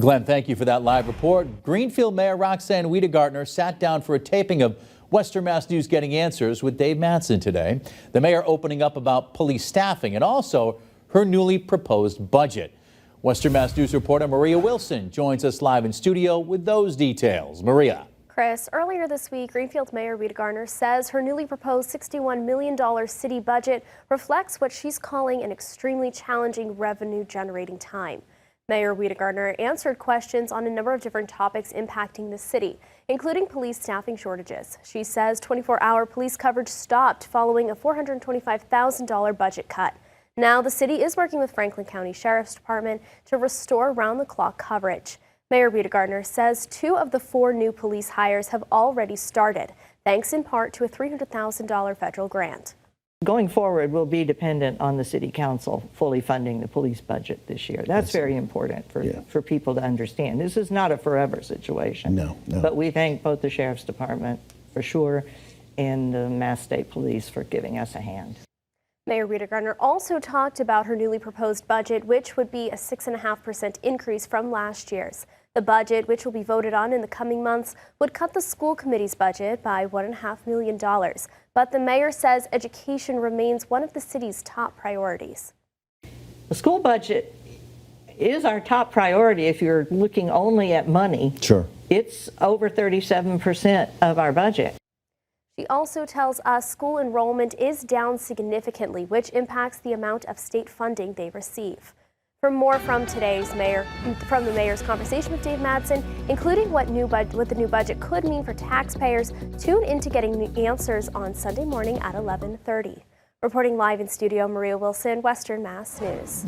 Glenn, thank you for that live report. Greenfield Mayor Roxann Wedegartner sat down for a taping of Western Mass News Getting Answers with Dave Madsen today. The mayor opening up about police staffing and also her newly proposed budget. Western Mass News reporter Maria Wilson joins us live in studio with those details. Maria. Chris, earlier this week, Greenfield Mayor Wedegartner says her newly proposed $61 million city budget reflects what she's calling an extremely challenging revenue-generating time. Mayor Wedegartner answered questions on a number of different topics impacting the city, including police staffing shortages. She says 24-hour police coverage stopped following a $425,000 budget cut. Now the city is working with Franklin County Sheriff's Department to restore round-the-clock coverage. Mayor Wedegartner says 2 of the 4 new police hires have already started, thanks in part to a $300,000 federal grant. Going forward, we'll be dependent on the City Council fully funding the police budget this year. That's very important for people to understand. This is not a forever situation. No. But we thank both the Sheriff's Department, for sure, and the Mass State Police for giving us a hand. Mayor Wedegartner also talked about her newly proposed budget, which would be a 6.5% increase from last year's. The budget, which will be voted on in the coming months, would cut the school committee's budget by $1.5 million. But the mayor says education remains one of the city's top priorities. The school budget is our top priority if you're looking only at money. Sure. It's over 37% of our budget. She also tells us school enrollment is down significantly, which impacts the amount of state funding they receive. For more from the mayor's conversation with Dave Madsen, including what the new budget could mean for taxpayers, tune in to Getting the Answers on Sunday morning at 11:30. Reporting live in studio, Maria Wilson, Western Mass News.